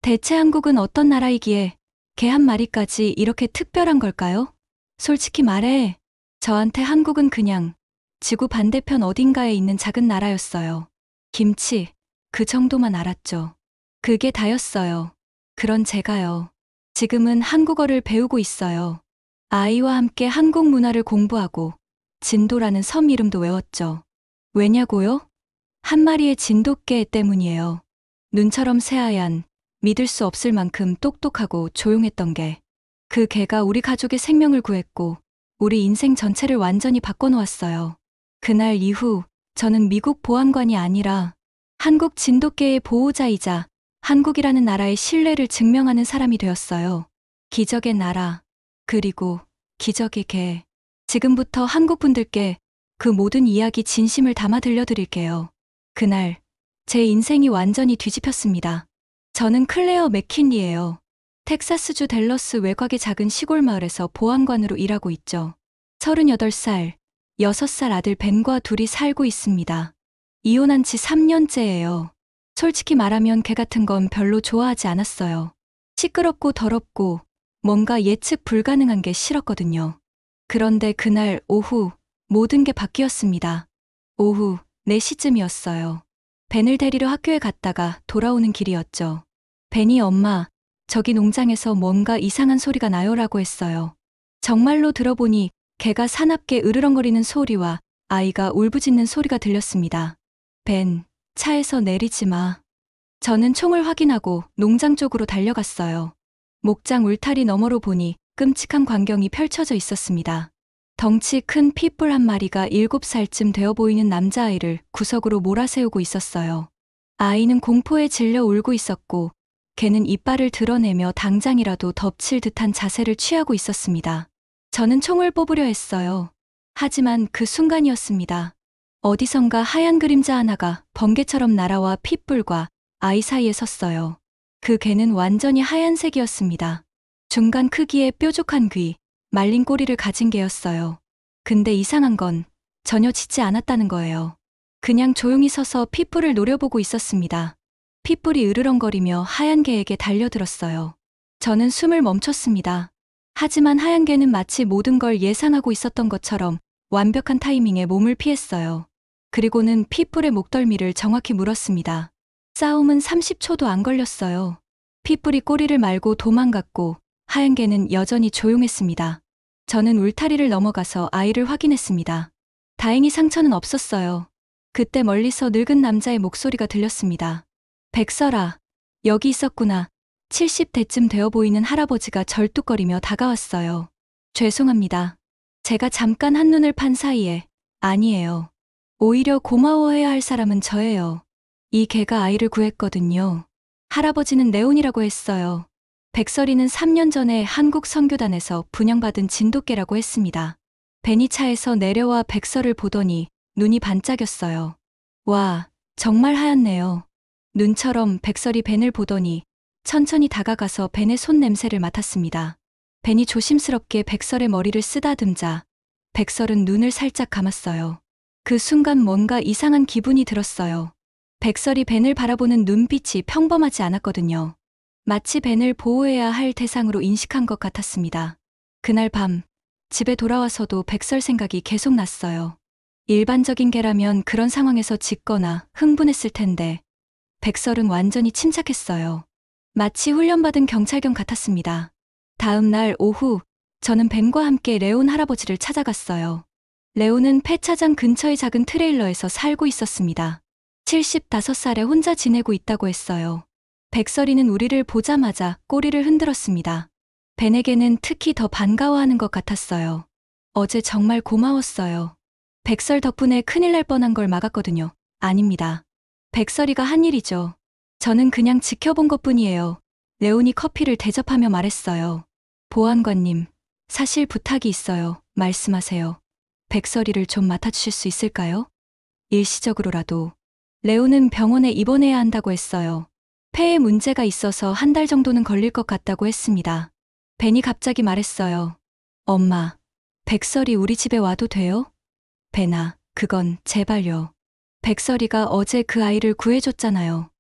대체 한국은 어떤 나라이기에 개 한 마리까지 이렇게 특별한 걸까요? 솔직히 말해, 저한테 한국은 그냥 지구 반대편 어딘가에 있는 작은 나라였어요. 김치, 그 정도만 알았죠. 그게 다였어요. 그런 제가요. 지금은 한국어를 배우고 있어요. 아이와 함께 한국 문화를 공부하고 진도라는 섬 이름도 외웠죠. 왜냐고요? 한 마리의 진돗개 때문이에요. 눈처럼 새하얀, 믿을 수 없을 만큼 똑똑하고 조용했던 게. 그 개가 우리 가족의 생명을 구했고 우리 인생 전체를 완전히 바꿔놓았어요. 그날 이후 저는 미국 보안관이 아니라 한국 진돗개의 보호자이자 한국이라는 나라의 신뢰를 증명하는 사람이 되었어요. 기적의 나라, 그리고 기적의 개. 지금부터 한국 분들께 그 모든 이야기 진심을 담아 들려드릴게요. 그날 제 인생이 완전히 뒤집혔습니다. 저는 클레어 맥킨리예요. 텍사스주 댈러스 외곽의 작은 시골 마을에서 보안관으로 일하고 있죠. 38살, 6살 아들 벤과 둘이 살고 있습니다. 이혼한 지 3년째예요. 솔직히 말하면 개 같은 건 별로 좋아하지 않았어요. 시끄럽고 더럽고 뭔가 예측 불가능한 게 싫었거든요. 그런데 그날 오후 모든 게 바뀌었습니다. 오후 4시쯤이었어요. 벤을 데리러 학교에 갔다가 돌아오는 길이었죠. 벤이 엄마, 저기 농장에서 뭔가 이상한 소리가 나요라고 했어요. 정말로 들어보니 개가 사납게 으르렁거리는 소리와 아이가 울부짖는 소리가 들렸습니다. 벤, 차에서 내리지 마. 저는 총을 확인하고 농장 쪽으로 달려갔어요. 목장 울타리 너머로 보니 끔찍한 광경이 펼쳐져 있었습니다. 덩치 큰 핏불 한 마리가 7살쯤 되어 보이는 남자아이를 구석으로 몰아세우고 있었어요. 아이는 공포에 질려 울고 있었고 개는 이빨을 드러내며 당장이라도 덮칠 듯한 자세를 취하고 있었습니다. 저는 총을 뽑으려 했어요. 하지만 그 순간이었습니다. 어디선가 하얀 그림자 하나가 번개처럼 날아와 핏불과 아이 사이에 섰어요. 그 개는 완전히 하얀색이었습니다. 중간 크기의 뾰족한 귀, 말린 꼬리를 가진 개였어요. 근데 이상한 건 전혀 짖지 않았다는 거예요. 그냥 조용히 서서 핏불을 노려보고 있었습니다. 핏불이 으르렁거리며 하얀 개에게 달려들었어요. 저는 숨을 멈췄습니다. 하지만 하얀 개는 마치 모든 걸 예상하고 있었던 것처럼 완벽한 타이밍에 몸을 피했어요. 그리고는 핏불의 목덜미를 정확히 물었습니다. 싸움은 30초도 안 걸렸어요. 핏불이 꼬리를 말고 도망갔고 하얀 개는 여전히 조용했습니다. 저는 울타리를 넘어가서 아이를 확인했습니다. 다행히 상처는 없었어요. 그때 멀리서 늙은 남자의 목소리가 들렸습니다. 백설아, 여기 있었구나. 70대쯤 되어 보이는 할아버지가 절뚝거리며 다가왔어요. 죄송합니다. 제가 잠깐 한눈을 판 사이에. 아니에요. 오히려 고마워해야 할 사람은 저예요. 이 개가 아이를 구했거든요. 할아버지는 레온이라고 했어요. 백설이는 3년 전에 한국 선교단에서 분양받은 진돗개라고 했습니다. 벤이 차에서 내려와 백설을 보더니 눈이 반짝였어요. 와, 정말 하얗네요. 눈처럼 백설이 벤을 보더니 천천히 다가가서 벤의 손 냄새를 맡았습니다. 벤이 조심스럽게 백설의 머리를 쓰다듬자 백설은 눈을 살짝 감았어요. 그 순간 뭔가 이상한 기분이 들었어요. 백설이 벤을 바라보는 눈빛이 평범하지 않았거든요. 마치 벤을 보호해야 할 대상으로 인식한 것 같았습니다. 그날 밤 집에 돌아와서도 백설 생각이 계속 났어요. 일반적인 개라면 그런 상황에서 짖거나 흥분했을 텐데 백설은 완전히 침착했어요. 마치 훈련받은 경찰견 같았습니다. 다음 날 오후 저는 벤과 함께 레온 할아버지를 찾아갔어요. 레온은 폐차장 근처의 작은 트레일러에서 살고 있었습니다. 75살에 혼자 지내고 있다고 했어요. 백설이는 우리를 보자마자 꼬리를 흔들었습니다. 벤에게는 특히 더 반가워하는 것 같았어요. 어제 정말 고마웠어요. 백설 덕분에 큰일 날 뻔한 걸 막았거든요. 아닙니다. 백설이가 한 일이죠. 저는 그냥 지켜본 것뿐이에요. 레온이 커피를 대접하며 말했어요. 보안관님, 사실 부탁이 있어요. 말씀하세요. 백설이를 좀 맡아주실 수 있을까요? 일시적으로라도. 레온은 병원에 입원해야 한다고 했어요. 폐에 문제가 있어서 한 달 정도는 걸릴 것 같다고 했습니다. 벤이 갑자기 말했어요. 엄마, 백설이 우리 집에 와도 돼요? 벤아, 그건 제발요. 백설이가 어제 그 아이를 구해줬잖아요.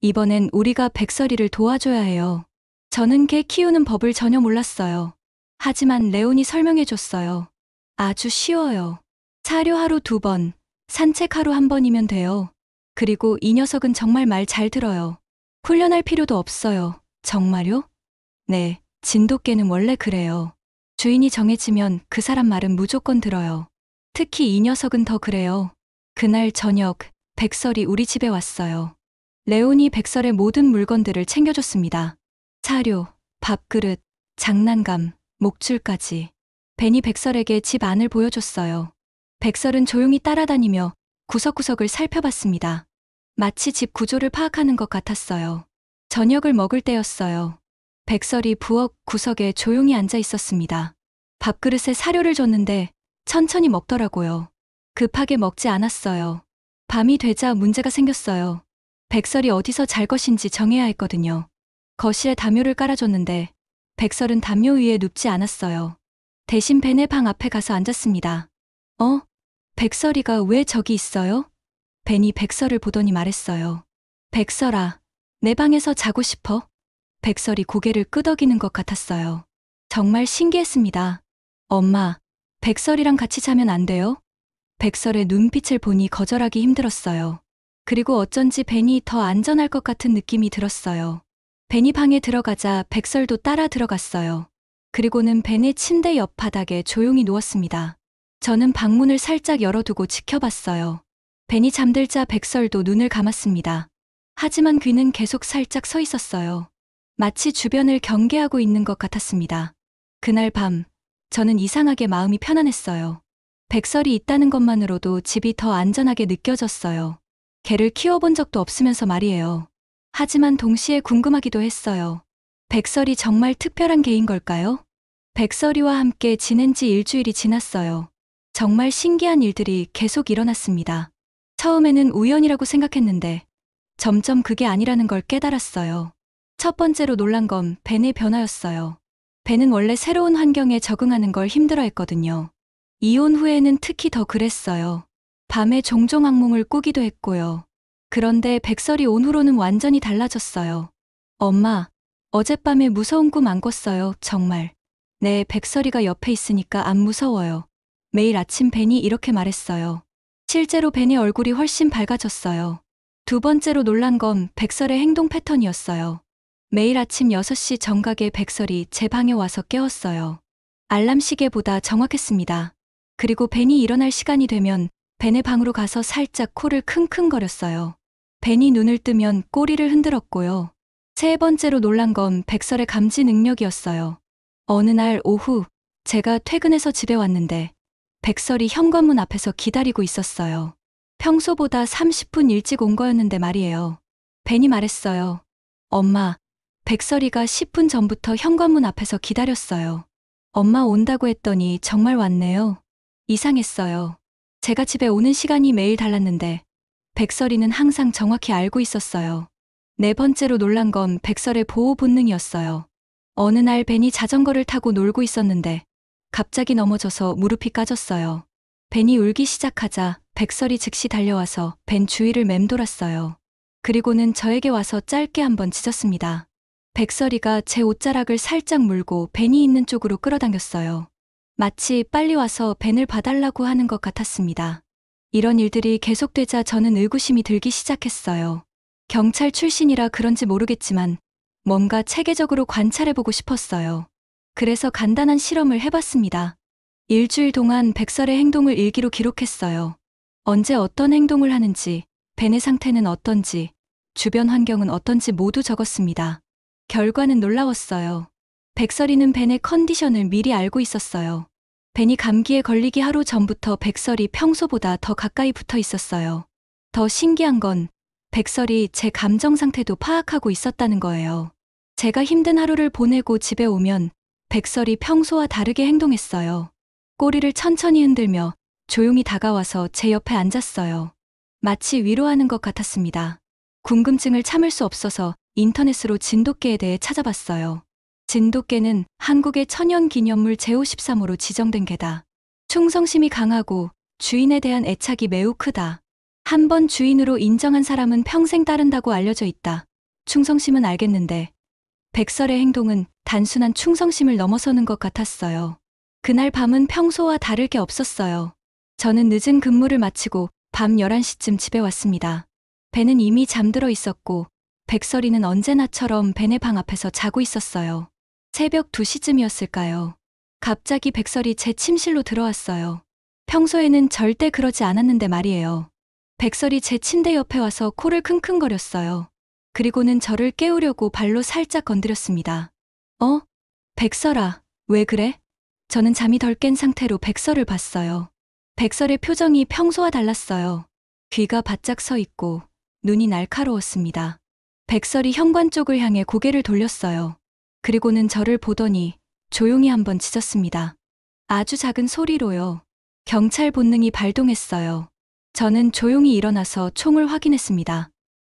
이번엔 우리가 백설이를 도와줘야 해요. 저는 개 키우는 법을 전혀 몰랐어요. 하지만 레온이 설명해줬어요. 아주 쉬워요. 사료 하루 2번, 산책 하루 1번이면 돼요. 그리고 이 녀석은 정말 말 잘 들어요. 훈련할 필요도 없어요. 정말요? 네, 진돗개는 원래 그래요. 주인이 정해지면 그 사람 말은 무조건 들어요. 특히 이 녀석은 더 그래요. 그날 저녁, 백설이 우리 집에 왔어요. 레온이 백설의 모든 물건들을 챙겨줬습니다. 사료, 밥그릇, 장난감, 목줄까지. 벤이 백설에게 집 안을 보여줬어요. 백설은 조용히 따라다니며 구석구석을 살펴봤습니다. 마치 집 구조를 파악하는 것 같았어요. 저녁을 먹을 때였어요. 백설이 부엌 구석에 조용히 앉아 있었습니다. 밥그릇에 사료를 줬는데 천천히 먹더라고요. 급하게 먹지 않았어요. 밤이 되자 문제가 생겼어요. 백설이 어디서 잘 것인지 정해야 했거든요. 거실에 담요를 깔아줬는데 백설은 담요 위에 눕지 않았어요. 대신 벤의 방 앞에 가서 앉았습니다. 백설이가 왜 저기 있어요? 벤이 백설을 보더니 말했어요. 백설아, 내 방에서 자고 싶어? 백설이 고개를 끄덕이는 것 같았어요. 정말 신기했습니다. 엄마, 백설이랑 같이 자면 안 돼요? 백설의 눈빛을 보니 거절하기 힘들었어요. 그리고 어쩐지 벤이 더 안전할 것 같은 느낌이 들었어요. 벤이 방에 들어가자 백설도 따라 들어갔어요. 그리고는 벤의 침대 옆 바닥에 조용히 누웠습니다. 저는 방문을 살짝 열어두고 지켜봤어요. 벤이 잠들자 백설도 눈을 감았습니다. 하지만 귀는 계속 살짝 서 있었어요. 마치 주변을 경계하고 있는 것 같았습니다. 그날 밤, 저는 이상하게 마음이 편안했어요. 백설이 있다는 것만으로도 집이 더 안전하게 느껴졌어요. 개를 키워본 적도 없으면서 말이에요. 하지만 동시에 궁금하기도 했어요. 백설이 정말 특별한 개인 걸까요? 백설이와 함께 지낸 지 일주일이 지났어요. 정말 신기한 일들이 계속 일어났습니다. 처음에는 우연이라고 생각했는데 점점 그게 아니라는 걸 깨달았어요. 첫 번째로 놀란 건 벤의 변화였어요. 벤은 원래 새로운 환경에 적응하는 걸 힘들어했거든요. 이혼 후에는 특히 더 그랬어요. 밤에 종종 악몽을 꾸기도 했고요. 그런데 백설이 온 후로는 완전히 달라졌어요. 엄마, 어젯밤에 무서운 꿈 안 꿨어요, 정말. 네, 백설이가 옆에 있으니까 안 무서워요. 매일 아침 벤이 이렇게 말했어요. 실제로 벤의 얼굴이 훨씬 밝아졌어요. 두 번째로 놀란 건 백설의 행동 패턴이었어요. 매일 아침 6시 정각에 백설이 제 방에 와서 깨웠어요. 알람 시계보다 정확했습니다. 그리고 벤이 일어날 시간이 되면 벤의 방으로 가서 살짝 코를 킁킁거렸어요. 벤이 눈을 뜨면 꼬리를 흔들었고요. 세 번째로 놀란 건 백설의 감지 능력이었어요. 어느 날 오후, 제가 퇴근해서 집에 왔는데 백설이 현관문 앞에서 기다리고 있었어요. 평소보다 30분 일찍 온 거였는데 말이에요. 벤이 말했어요. 엄마, 백설이가 10분 전부터 현관문 앞에서 기다렸어요. 엄마 온다고 했더니 정말 왔네요. 이상했어요. 제가 집에 오는 시간이 매일 달랐는데 백설이는 항상 정확히 알고 있었어요. 네 번째로 놀란 건 백설의 보호 본능이었어요. 어느 날 벤이 자전거를 타고 놀고 있었는데 갑자기 넘어져서 무릎이 까졌어요. 벤이 울기 시작하자 백설이 즉시 달려와서 벤 주위를 맴돌았어요. 그리고는 저에게 와서 짧게 한번 짖었습니다. 백설이가 제 옷자락을 살짝 물고 벤이 있는 쪽으로 끌어당겼어요. 마치 빨리 와서 벤을 봐달라고 하는 것 같았습니다. 이런 일들이 계속되자 저는 의구심이 들기 시작했어요. 경찰 출신이라 그런지 모르겠지만 뭔가 체계적으로 관찰해보고 싶었어요. 그래서 간단한 실험을 해봤습니다. 일주일 동안 백설의 행동을 일기로 기록했어요. 언제 어떤 행동을 하는지, 벤의 상태는 어떤지, 주변 환경은 어떤지 모두 적었습니다. 결과는 놀라웠어요. 백설이는 벤의 컨디션을 미리 알고 있었어요. 벤이 감기에 걸리기 하루 전부터 백설이 평소보다 더 가까이 붙어 있었어요. 더 신기한 건 백설이 제 감정 상태도 파악하고 있었다는 거예요. 제가 힘든 하루를 보내고 집에 오면 백설이 평소와 다르게 행동했어요. 꼬리를 천천히 흔들며 조용히 다가와서 제 옆에 앉았어요. 마치 위로하는 것 같았습니다. 궁금증을 참을 수 없어서 인터넷으로 진돗개에 대해 찾아봤어요. 진돗개는 한국의 천연기념물 제53호로 지정된 개다. 충성심이 강하고 주인에 대한 애착이 매우 크다. 한 번 주인으로 인정한 사람은 평생 따른다고 알려져 있다. 충성심은 알겠는데 백설의 행동은 단순한 충성심을 넘어서는 것 같았어요. 그날 밤은 평소와 다를 게 없었어요. 저는 늦은 근무를 마치고 밤 11시쯤 집에 왔습니다. 벤은 이미 잠들어 있었고 백설이는 언제나처럼 벤의 방 앞에서 자고 있었어요. 새벽 2시쯤이었을까요? 갑자기 백설이 제 침실로 들어왔어요. 평소에는 절대 그러지 않았는데 말이에요. 백설이 제 침대 옆에 와서 코를 킁킁거렸어요. 그리고는 저를 깨우려고 발로 살짝 건드렸습니다. 백설아, 왜 그래? 저는 잠이 덜 깬 상태로 백설을 봤어요. 백설의 표정이 평소와 달랐어요. 귀가 바짝 서 있고 눈이 날카로웠습니다. 백설이 현관 쪽을 향해 고개를 돌렸어요. 그리고는 저를 보더니 조용히 한번 짖었습니다. 아주 작은 소리로요. 경찰 본능이 발동했어요. 저는 조용히 일어나서 총을 확인했습니다.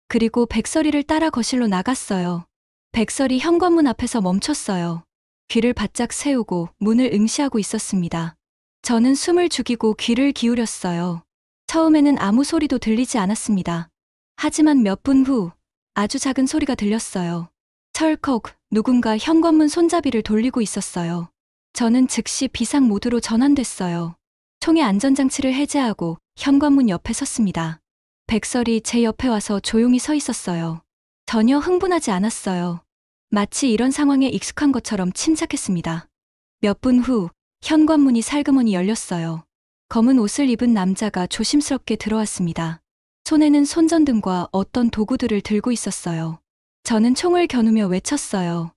그리고 백설이를 따라 거실로 나갔어요. 백설이 현관문 앞에서 멈췄어요. 귀를 바짝 세우고 문을 응시하고 있었습니다. 저는 숨을 죽이고 귀를 기울였어요. 처음에는 아무 소리도 들리지 않았습니다. 하지만 몇 분 후 아주 작은 소리가 들렸어요. 철컥, 누군가 현관문 손잡이를 돌리고 있었어요. 저는 즉시 비상 모드로 전환됐어요. 총의 안전장치를 해제하고 현관문 옆에 섰습니다. 백설이 제 옆에 와서 조용히 서 있었어요. 전혀 흥분하지 않았어요. 마치 이런 상황에 익숙한 것처럼 침착했습니다. 몇 분 후 현관문이 살그머니 열렸어요. 검은 옷을 입은 남자가 조심스럽게 들어왔습니다. 손에는 손전등과 어떤 도구들을 들고 있었어요. 저는 총을 겨누며 외쳤어요.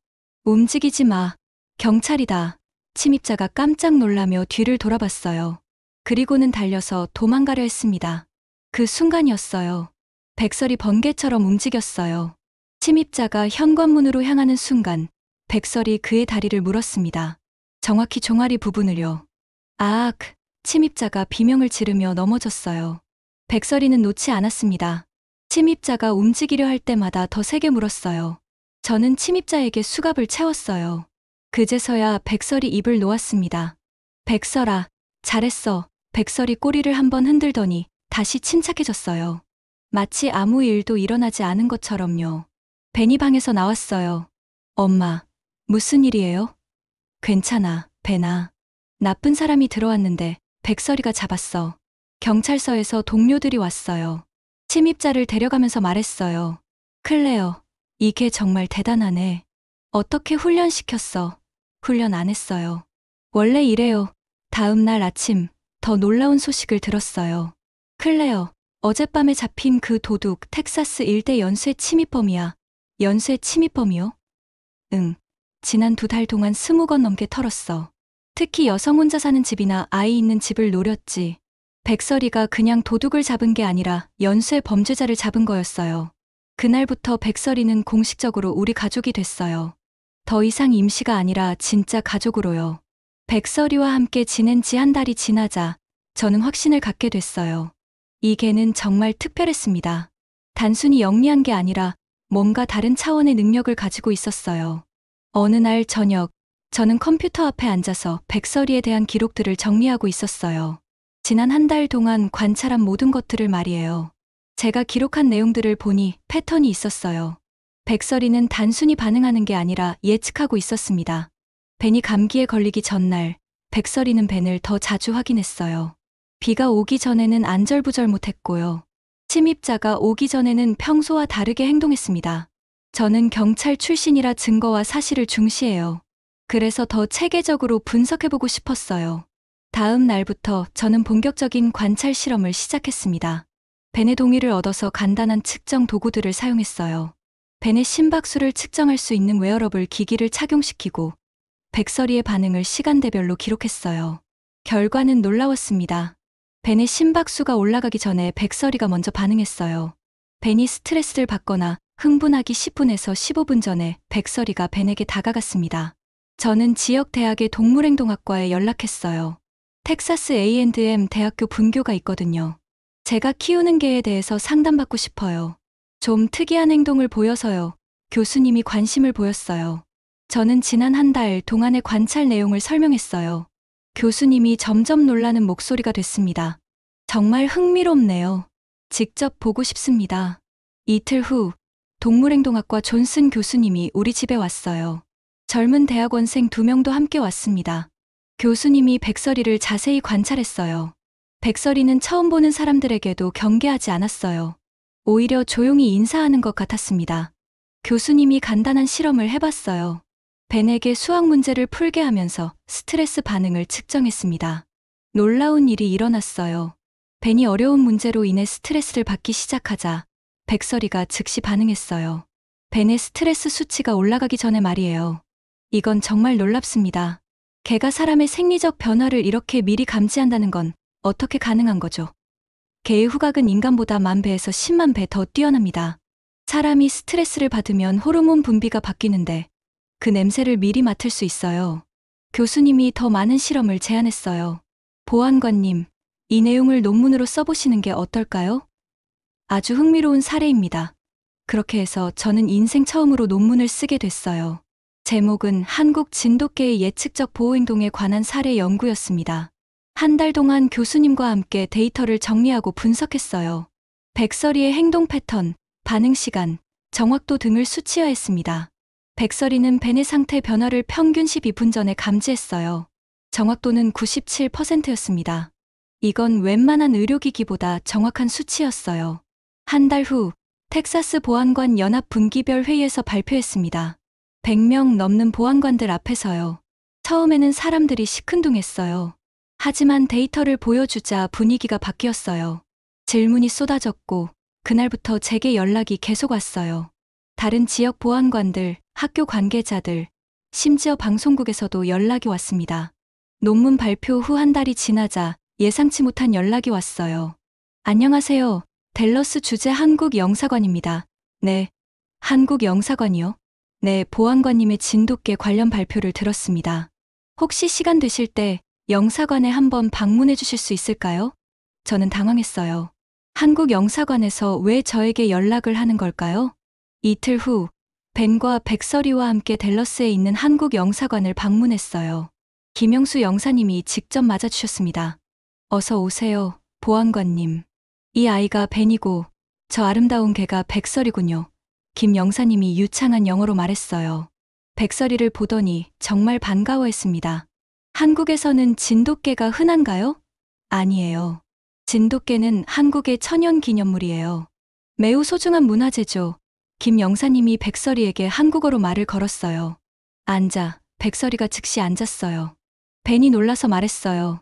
움직이지 마. 경찰이다. 침입자가 깜짝 놀라며 뒤를 돌아봤어요. 그리고는 달려서 도망가려 했습니다. 그 순간이었어요. 백설이 번개처럼 움직였어요. 침입자가 현관문으로 향하는 순간 백설이 그의 다리를 물었습니다. 정확히 종아리 부분을요. 침입자가 비명을 지르며 넘어졌어요. 백설이는 놓지 않았습니다. 침입자가 움직이려 할 때마다 더 세게 물었어요. 저는 침입자에게 수갑을 채웠어요. 그제서야 백설이 입을 놓았습니다. 백설아, 잘했어. 백설이 꼬리를 한번 흔들더니 다시 침착해졌어요. 마치 아무 일도 일어나지 않은 것처럼요. 벤이 방에서 나왔어요. 엄마, 무슨 일이에요? 괜찮아, 벤아. 나쁜 사람이 들어왔는데 백설이가 잡았어. 경찰서에서 동료들이 왔어요. 침입자를 데려가면서 말했어요. 클레어, 이게 정말 대단하네. 어떻게 훈련시켰어? 훈련 안 했어요. 원래 이래요. 다음 날 아침 더 놀라운 소식을 들었어요. 클레어, 어젯밤에 잡힌 그 도둑 텍사스 일대 연쇄 침입범이야. 연쇄 침입범이요? 응. 지난 2달 동안 20건 넘게 털었어. 특히 여성 혼자 사는 집이나 아이 있는 집을 노렸지. 백설이가 그냥 도둑을 잡은 게 아니라 연쇄 범죄자를 잡은 거였어요. 그날부터 백설이는 공식적으로 우리 가족이 됐어요. 더 이상 임시가 아니라 진짜 가족으로요. 백설이와 함께 지낸 지 한 달이 지나자 저는 확신을 갖게 됐어요. 이 개는 정말 특별했습니다. 단순히 영리한 게 아니라 뭔가 다른 차원의 능력을 가지고 있었어요. 어느 날 저녁, 저는 컴퓨터 앞에 앉아서 백설이에 대한 기록들을 정리하고 있었어요. 지난 한 달 동안 관찰한 모든 것들을 말이에요. 제가 기록한 내용들을 보니 패턴이 있었어요. 백설이는 단순히 반응하는 게 아니라 예측하고 있었습니다. 벤이 감기에 걸리기 전날, 백설이는 벤을 더 자주 확인했어요. 비가 오기 전에는 안절부절 못했고요. 침입자가 오기 전에는 평소와 다르게 행동했습니다. 저는 경찰 출신이라 증거와 사실을 중시해요. 그래서 더 체계적으로 분석해보고 싶었어요. 다음 날부터 저는 본격적인 관찰 실험을 시작했습니다. 벤의 동의를 얻어서 간단한 측정 도구들을 사용했어요. 벤의 심박수를 측정할 수 있는 웨어러블 기기를 착용시키고 백설이의 반응을 시간대별로 기록했어요. 결과는 놀라웠습니다. 벤의 심박수가 올라가기 전에 백설이가 먼저 반응했어요. 벤이 스트레스를 받거나 흥분하기 10분에서 15분 전에 백설이가 벤에게 다가갔습니다. 저는 지역 대학의 동물행동학과에 연락했어요. 텍사스 A&M 대학교 분교가 있거든요. 제가 키우는 개에 대해서 상담받고 싶어요. 좀 특이한 행동을 보여서요. 교수님이 관심을 보였어요. 저는 지난 한 달 동안의 관찰 내용을 설명했어요. 교수님이 점점 놀라는 목소리가 됐습니다. 정말 흥미롭네요. 직접 보고 싶습니다. 이틀 후, 동물행동학과 존슨 교수님이 우리 집에 왔어요. 젊은 대학원생 2명도 함께 왔습니다. 교수님이 백설이를 자세히 관찰했어요. 백설이는 처음 보는 사람들에게도 경계하지 않았어요. 오히려 조용히 인사하는 것 같았습니다. 교수님이 간단한 실험을 해봤어요. 벤에게 수학 문제를 풀게 하면서 스트레스 반응을 측정했습니다. 놀라운 일이 일어났어요. 벤이 어려운 문제로 인해 스트레스를 받기 시작하자 백설이가 즉시 반응했어요. 벤의 스트레스 수치가 올라가기 전에 말이에요. 이건 정말 놀랍습니다. 개가 사람의 생리적 변화를 이렇게 미리 감지한다는 건 어떻게 가능한 거죠? 개의 후각은 인간보다 10,000배에서 100,000배 더 뛰어납니다. 사람이 스트레스를 받으면 호르몬 분비가 바뀌는데 그 냄새를 미리 맡을 수 있어요. 교수님이 더 많은 실험을 제안했어요. 보안관님, 이 내용을 논문으로 써보시는 게 어떨까요? 아주 흥미로운 사례입니다. 그렇게 해서 저는 인생 처음으로 논문을 쓰게 됐어요. 제목은 한국 진돗개의 예측적 보호행동에 관한 사례 연구였습니다. 한 달 동안 교수님과 함께 데이터를 정리하고 분석했어요. 백설이의 행동 패턴, 반응 시간, 정확도 등을 수치화했습니다. 백설이는 벤의 상태 변화를 평균 12분 전에 감지했어요. 정확도는 97%였습니다. 이건 웬만한 의료기기보다 정확한 수치였어요. 한 달 후, 텍사스 보안관 연합 분기별 회의에서 발표했습니다. 100명 넘는 보안관들 앞에서요. 처음에는 사람들이 시큰둥했어요. 하지만 데이터를 보여주자 분위기가 바뀌었어요. 질문이 쏟아졌고, 그날부터 제게 연락이 계속 왔어요. 다른 지역 보안관들, 학교 관계자들, 심지어 방송국에서도 연락이 왔습니다. 논문 발표 후 한 달이 지나자 예상치 못한 연락이 왔어요. 안녕하세요. 댈러스 주재 한국 영사관입니다. 네. 한국 영사관이요? 네, 보안관님의 진돗개 관련 발표를 들었습니다. 혹시 시간 되실 때 영사관에 한번 방문해 주실 수 있을까요? 저는 당황했어요. 한국 영사관에서 왜 저에게 연락을 하는 걸까요? 이틀 후, 벤과 백설이와 함께 댈러스에 있는 한국 영사관을 방문했어요. 김영수 영사님이 직접 맞아주셨습니다. 어서 오세요, 보안관님. 이 아이가 벤이고 저 아름다운 개가 백설이군요. 김 영사님이 유창한 영어로 말했어요. 백설이를 보더니 정말 반가워했습니다. 한국에서는 진돗개가 흔한가요? 아니에요. 진돗개는 한국의 천연 기념물이에요. 매우 소중한 문화재죠. 김 영사님이 백설이에게 한국어로 말을 걸었어요. 앉아. 백설이가 즉시 앉았어요. 벤이 놀라서 말했어요.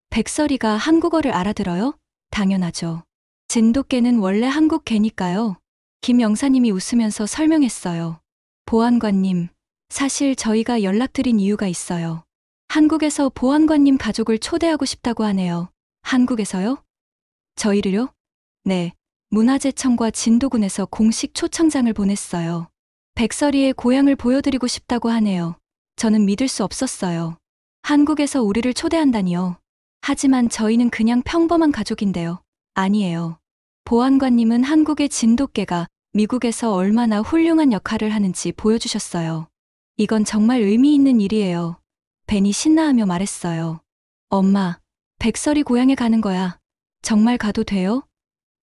백설이가 한국어를 알아들어요? 당연하죠. 진돗개는 원래 한국 개니까요. 김 영사님이 웃으면서 설명했어요. 보안관님, 사실 저희가 연락드린 이유가 있어요. 한국에서 보안관님 가족을 초대하고 싶다고 하네요. 한국에서요? 저희를요? 네, 문화재청과 진도군에서 공식 초청장을 보냈어요. 백설이의 고향을 보여드리고 싶다고 하네요. 저는 믿을 수 없었어요. 한국에서 우리를 초대한다니요. 하지만 저희는 그냥 평범한 가족인데요. 아니에요. 보안관님은 한국의 진돗개가 미국에서 얼마나 훌륭한 역할을 하는지 보여주셨어요. 이건 정말 의미 있는 일이에요. 벤이 신나하며 말했어요. 엄마, 백설이 고향에 가는 거야. 정말 가도 돼요?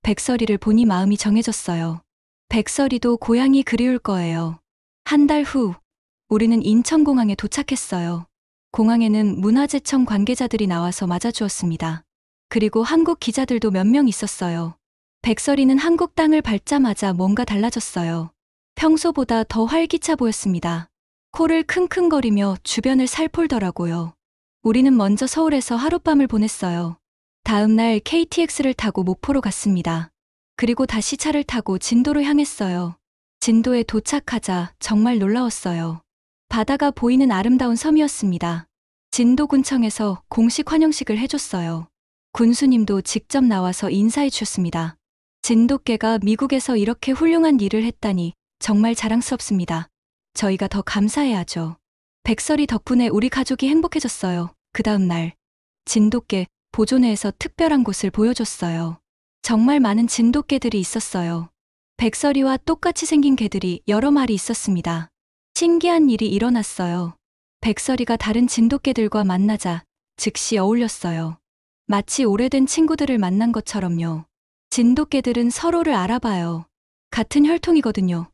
백설이를 보니 마음이 정해졌어요. 백설이도 고향이 그리울 거예요. 한 달 후, 우리는 인천공항에 도착했어요. 공항에는 문화재청 관계자들이 나와서 맞아주었습니다. 그리고 한국 기자들도 몇 명 있었어요. 백설이는 한국 땅을 밟자마자 뭔가 달라졌어요. 평소보다 더 활기차 보였습니다. 코를 킁킁거리며 주변을 살폴더라고요. 우리는 먼저 서울에서 하룻밤을 보냈어요. 다음 날 KTX를 타고 목포로 갔습니다. 그리고 다시 차를 타고 진도로 향했어요. 진도에 도착하자 정말 놀라웠어요. 바다가 보이는 아름다운 섬이었습니다. 진도군청에서 공식 환영식을 해줬어요. 군수님도 직접 나와서 인사해 주셨습니다. 진돗개가 미국에서 이렇게 훌륭한 일을 했다니 정말 자랑스럽습니다. 저희가 더 감사해야죠. 백설이 덕분에 우리 가족이 행복해졌어요. 그 다음 날, 진돗개 보존회에서 특별한 곳을 보여줬어요. 정말 많은 진돗개들이 있었어요. 백설이와 똑같이 생긴 개들이 여러 마리 있었습니다. 신기한 일이 일어났어요. 백설이가 다른 진돗개들과 만나자 즉시 어울렸어요. 마치 오래된 친구들을 만난 것처럼요. 진돗개들은 서로를 알아봐요. 같은 혈통이거든요.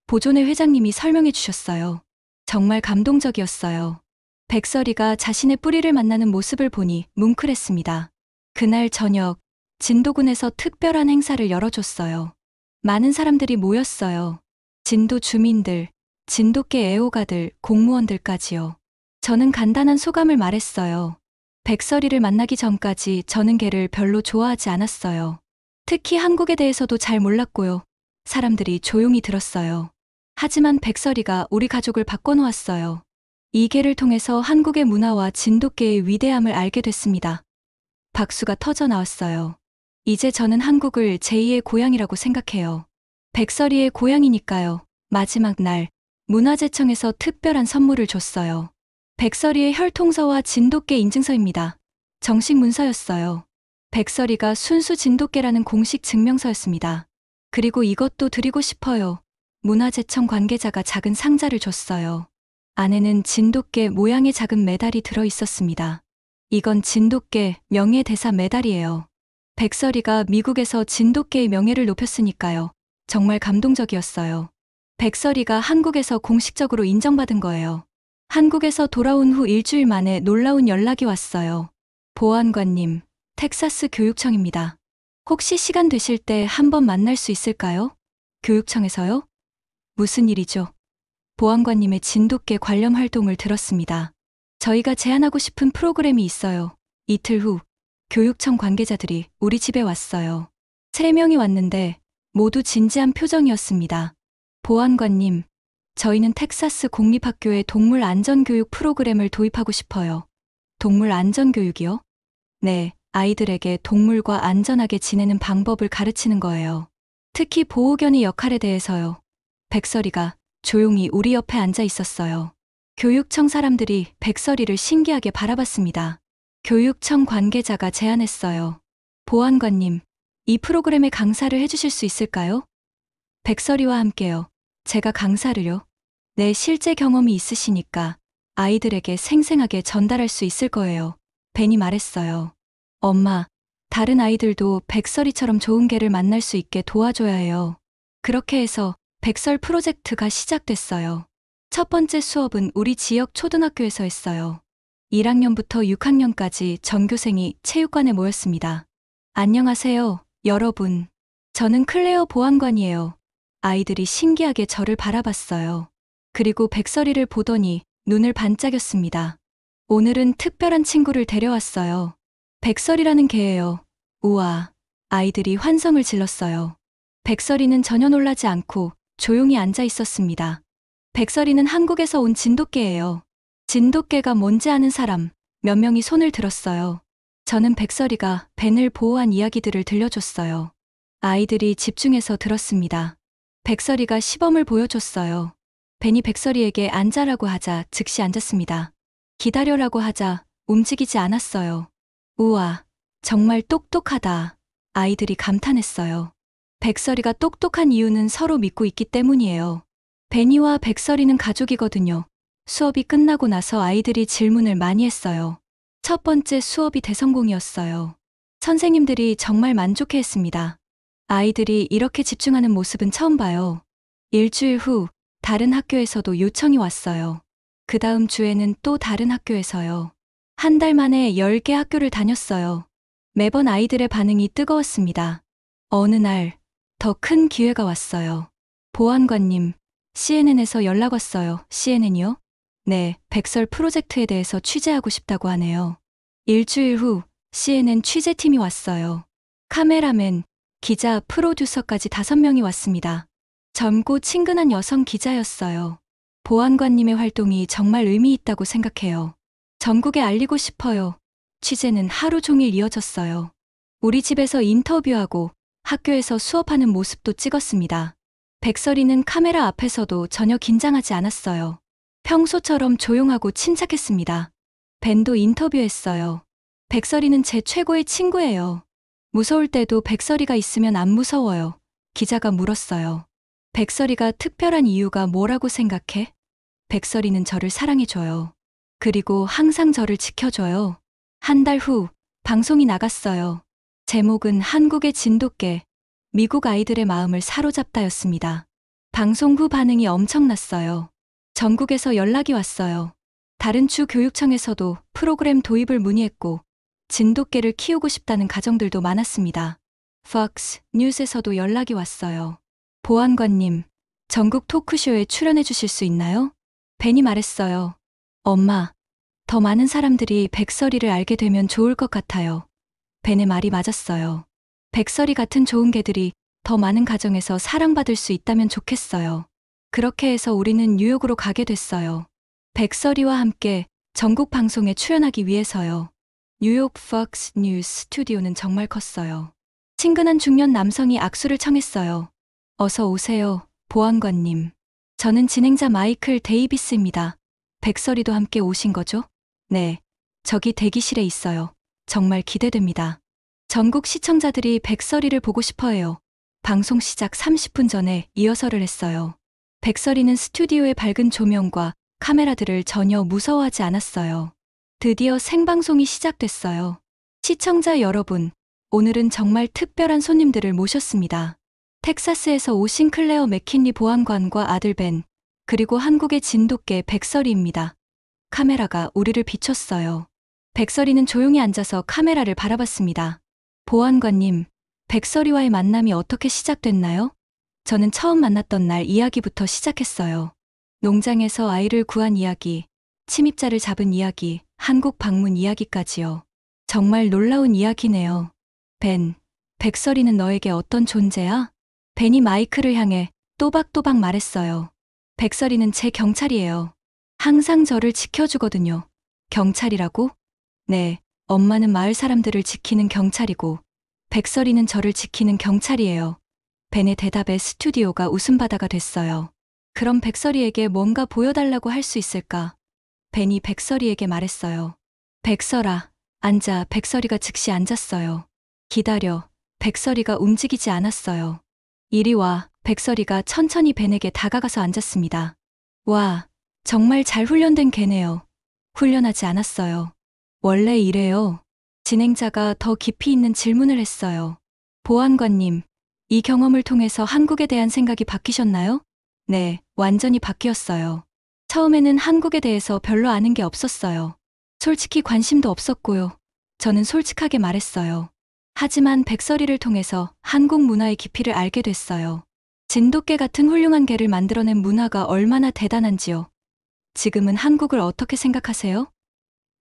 보존회 회장님이 설명해 주셨어요. 정말 감동적이었어요. 백설이가 자신의 뿌리를 만나는 모습을 보니 뭉클했습니다. 그날 저녁, 진도군에서 특별한 행사를 열어줬어요. 많은 사람들이 모였어요. 진도 주민들, 진돗개 애호가들, 공무원들까지요. 저는 간단한 소감을 말했어요. 백설이를 만나기 전까지 저는 개를 별로 좋아하지 않았어요. 특히 한국에 대해서도 잘 몰랐고요. 사람들이 조용히 들었어요. 하지만 백설이가 우리 가족을 바꿔놓았어요. 이 개를 통해서 한국의 문화와 진돗개의 위대함을 알게 됐습니다. 박수가 터져 나왔어요. 이제 저는 한국을 제2의 고향이라고 생각해요. 백설이의 고향이니까요. 마지막 날, 문화재청에서 특별한 선물을 줬어요. 백설이의 혈통서와 진돗개 인증서입니다. 정식 문서였어요. 백설이가 순수 진돗개라는 공식 증명서였습니다. 그리고 이것도 드리고 싶어요. 문화재청 관계자가 작은 상자를 줬어요. 안에는 진돗개 모양의 작은 메달이 들어 있었습니다. 이건 진돗개 명예대사 메달이에요. 백설이가 미국에서 진돗개의 명예를 높였으니까요. 정말 감동적이었어요. 백설이가 한국에서 공식적으로 인정받은 거예요. 한국에서 돌아온 후 일주일 만에 놀라운 연락이 왔어요. 보안관님, 텍사스 교육청입니다. 혹시 시간 되실 때 한번 만날 수 있을까요? 교육청에서요? 무슨 일이죠? 보안관님의 진돗개 관련 활동을 들었습니다. 저희가 제안하고 싶은 프로그램이 있어요. 이틀 후, 교육청 관계자들이 우리 집에 왔어요. 3명이 왔는데 모두 진지한 표정이었습니다. 보안관님, 저희는 텍사스 공립학교에 동물 안전교육 프로그램을 도입하고 싶어요. 동물 안전교육이요? 네, 아이들에게 동물과 안전하게 지내는 방법을 가르치는 거예요. 특히 보호견의 역할에 대해서요. 백설이가 조용히 우리 옆에 앉아 있었어요. 교육청 사람들이 백설이를 신기하게 바라봤습니다. 교육청 관계자가 제안했어요. 보안관님, 이 프로그램에 강사를 해주실 수 있을까요? 백설이와 함께요. 제가 강사를요? 네, 실제 경험이 있으시니까 아이들에게 생생하게 전달할 수 있을 거예요. 벤이 말했어요. 엄마, 다른 아이들도 백설이처럼 좋은 개를 만날 수 있게 도와줘야 해요. 그렇게 해서 백설 프로젝트가 시작됐어요. 첫 번째 수업은 우리 지역 초등학교에서 했어요. 1학년부터 6학년까지 전교생이 체육관에 모였습니다. 안녕하세요, 여러분. 저는 클레어 보안관이에요. 아이들이 신기하게 저를 바라봤어요. 그리고 백설이를 보더니 눈을 반짝였습니다. 오늘은 특별한 친구를 데려왔어요. 백설이라는 개예요. 우와, 아이들이 환성을 질렀어요. 백설이는 전혀 놀라지 않고 조용히 앉아 있었습니다. 백설이는 한국에서 온 진돗개예요. 진돗개가 뭔지 아는 사람 몇 명이 손을 들었어요. 저는 백설이가 벤을 보호한 이야기들을 들려줬어요. 아이들이 집중해서 들었습니다. 백설이가 시범을 보여줬어요. 벤이 백설이에게 앉아라고 하자 즉시 앉았습니다. 기다려라고 하자 움직이지 않았어요. 우와, 정말 똑똑하다. 아이들이 감탄했어요. 백설이가 똑똑한 이유는 서로 믿고 있기 때문이에요. 벤이와 백설이는 가족이거든요. 수업이 끝나고 나서 아이들이 질문을 많이 했어요. 첫 번째 수업이 대성공이었어요. 선생님들이 정말 만족해했습니다. 아이들이 이렇게 집중하는 모습은 처음 봐요. 일주일 후 다른 학교에서도 요청이 왔어요. 그 다음 주에는 또 다른 학교에서요. 한 달 만에 10개 학교를 다녔어요. 매번 아이들의 반응이 뜨거웠습니다. 어느 날 더 큰 기회가 왔어요. 보안관님, CNN에서 연락 왔어요. CNN이요? 네, 백설 프로젝트에 대해서 취재하고 싶다고 하네요. 일주일 후 CNN 취재팀이 왔어요. 카메라맨, 기자, 프로듀서까지 5명이 왔습니다. 젊고 친근한 여성 기자였어요. 보안관님의 활동이 정말 의미 있다고 생각해요. 전국에 알리고 싶어요. 취재는 하루 종일 이어졌어요. 우리 집에서 인터뷰하고 학교에서 수업하는 모습도 찍었습니다. 백설이는 카메라 앞에서도 전혀 긴장하지 않았어요. 평소처럼 조용하고 침착했습니다. 벤도 인터뷰했어요. 백설이는 제 최고의 친구예요. 무서울 때도 백설이가 있으면 안 무서워요. 기자가 물었어요. 백설이가 특별한 이유가 뭐라고 생각해? 백설이는 저를 사랑해줘요. 그리고 항상 저를 지켜줘요. 한 달 후 방송이 나갔어요. 제목은 한국의 진돗개. 미국 아이들의 마음을 사로잡다였습니다. 방송 후 반응이 엄청났어요. 전국에서 연락이 왔어요. 다른 주 교육청에서도 프로그램 도입을 문의했고 진돗개를 키우고 싶다는 가정들도 많았습니다. Fox 뉴스에서도 연락이 왔어요. 보안관님, 전국 토크쇼에 출연해 주실 수 있나요? 벤이 말했어요. 엄마, 더 많은 사람들이 백설이를 알게 되면 좋을 것 같아요. 벤의 말이 맞았어요. 백설이 같은 좋은 개들이 더 많은 가정에서 사랑받을 수 있다면 좋겠어요. 그렇게 해서 우리는 뉴욕으로 가게 됐어요. 백설이와 함께 전국 방송에 출연하기 위해서요. 뉴욕 폭스 뉴스 스튜디오는 정말 컸어요. 친근한 중년 남성이 악수를 청했어요. 어서 오세요, 보안관님. 저는 진행자 마이클 데이비스입니다. 백설이도 함께 오신 거죠? 네, 저기 대기실에 있어요. 정말 기대됩니다. 전국 시청자들이 백설이를 보고 싶어해요. 방송 시작 30분 전에 리허설을 했어요. 백설이는 스튜디오의 밝은 조명과 카메라들을 전혀 무서워하지 않았어요. 드디어 생방송이 시작됐어요. 시청자 여러분, 오늘은 정말 특별한 손님들을 모셨습니다. 텍사스에서 오신 클레어 맥킨리 보안관과 아들 벤, 그리고 한국의 진돗개 백설이입니다. 카메라가 우리를 비췄어요. 백설이는 조용히 앉아서 카메라를 바라봤습니다. 보안관님, 백설이와의 만남이 어떻게 시작됐나요? 저는 처음 만났던 날 이야기부터 시작했어요. 농장에서 아이를 구한 이야기, 침입자를 잡은 이야기, 한국 방문 이야기까지요. 정말 놀라운 이야기네요. 벤, 백설이는 너에게 어떤 존재야? 벤이 마이크를 향해 또박또박 말했어요. 백설이는 제 경찰이에요. 항상 저를 지켜주거든요. 경찰이라고? 네, 엄마는 마을 사람들을 지키는 경찰이고, 백설이는 저를 지키는 경찰이에요. 벤의 대답에 스튜디오가 웃음바다가 됐어요. 그럼 백설이에게 뭔가 보여달라고 할 수 있을까? 벤이 백설이에게 말했어요. 백설아, 앉아. 백설이가 즉시 앉았어요. 기다려. 백설이가 움직이지 않았어요. 이리 와. 백설이가 천천히 벤에게 다가가서 앉았습니다. 와, 정말 잘 훈련된 개네요. 훈련하지 않았어요. 원래 이래요. 진행자가 더 깊이 있는 질문을 했어요. 보안관님, 이 경험을 통해서 한국에 대한 생각이 바뀌셨나요? 네, 완전히 바뀌었어요. 처음에는 한국에 대해서 별로 아는 게 없었어요. 솔직히 관심도 없었고요. 저는 솔직하게 말했어요. 하지만 백설이를 통해서 한국 문화의 깊이를 알게 됐어요. 진돗개 같은 훌륭한 개를 만들어낸 문화가 얼마나 대단한지요. 지금은 한국을 어떻게 생각하세요?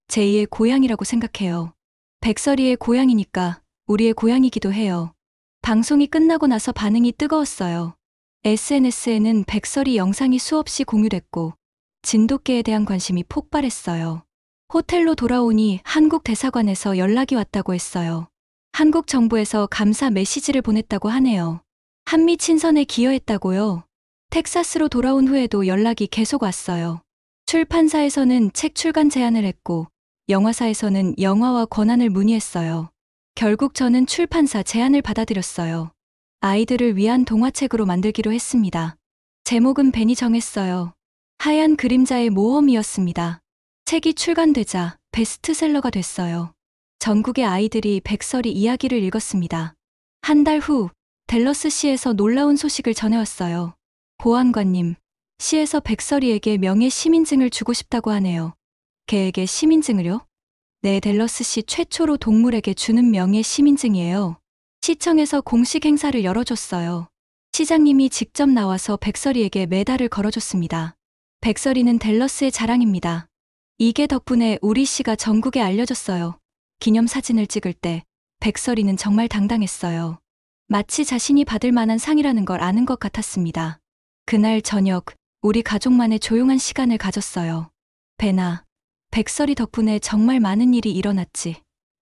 제2의 고향이라고 생각해요. 백설이의 고향이니까 우리의 고향이기도 해요. 방송이 끝나고 나서 반응이 뜨거웠어요. SNS에는 백설이 영상이 수없이 공유됐고 진돗개에 대한 관심이 폭발했어요. 호텔로 돌아오니 한국 대사관에서 연락이 왔다고 했어요. 한국 정부에서 감사 메시지를 보냈다고 하네요. 한미 친선에 기여했다고요. 텍사스로 돌아온 후에도 연락이 계속 왔어요. 출판사에서는 책 출간 제안을 했고 영화사에서는 영화와 권한을 문의했어요. 결국 저는 출판사 제안을 받아들였어요. 아이들을 위한 동화책으로 만들기로 했습니다. 제목은 벤이 정했어요. 하얀 그림자의 모험이었습니다. 책이 출간되자 베스트셀러가 됐어요. 전국의 아이들이 백설이 이야기를 읽었습니다. 한 달 후 댈러스시에서 놀라운 소식을 전해왔어요. 보안관님, 시에서 백설이에게 명예 시민증을 주고 싶다고 하네요. 개에게 시민증을요? 네, 댈러스시 최초로 동물에게 주는 명예 시민증이에요. 시청에서 공식 행사를 열어줬어요. 시장님이 직접 나와서 백설이에게 메달을 걸어줬습니다. 백설이는 댈러스의 자랑입니다. 이게 덕분에 우리 시가 전국에 알려졌어요. 기념사진을 찍을 때 백설이는 정말 당당했어요. 마치 자신이 받을 만한 상이라는 걸 아는 것 같았습니다. 그날 저녁, 우리 가족만의 조용한 시간을 가졌어요. 벤아, 백설이 덕분에 정말 많은 일이 일어났지.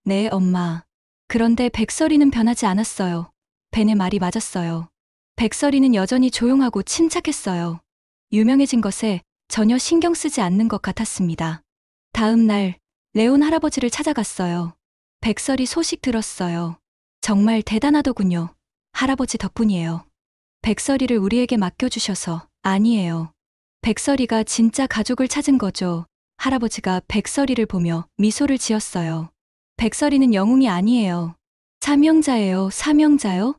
네, 엄마. 그런데 백설이는 변하지 않았어요. 벤의 말이 맞았어요. 백설이는 여전히 조용하고 침착했어요. 유명해진 것에 전혀 신경 쓰지 않는 것 같았습니다. 다음 날, 레온 할아버지를 찾아갔어요. 백설이 소식 들었어요. 정말 대단하더군요. 할아버지 덕분이에요. 백설이를 우리에게 맡겨주셔서. 아니에요. 백설이가 진짜 가족을 찾은 거죠. 할아버지가 백설이를 보며 미소를 지었어요. 백설이는 영웅이 아니에요. 사명자예요. 사명자요?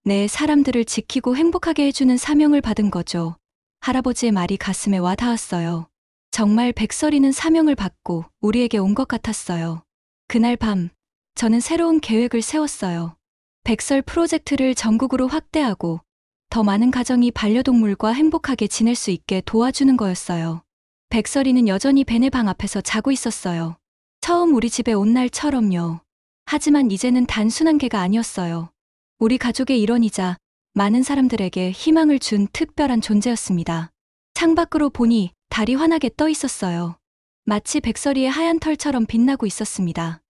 내 사람들을 지키고 행복하게 해주는 사명을 받은 거죠. 할아버지의 말이 가슴에 와 닿았어요. 정말 백설이는 사명을 받고 우리에게 온 것 같았어요. 그날 밤, 저는 새로운 계획을 세웠어요. 백설 프로젝트를 전국으로 확대하고 더 많은 가정이 반려동물과 행복하게 지낼 수 있게 도와주는 거였어요. 백설이는 여전히 벤의 방 앞에서 자고 있었어요. 처음 우리 집에 온 날처럼요. 하지만 이제는 단순한 개가 아니었어요. 우리 가족의 일원이자 많은 사람들에게 희망을 준 특별한 존재였습니다. 창밖으로 보니 달이 환하게 떠 있었어요. 마치 백설이의 하얀 털처럼 빛나고 있었습니다.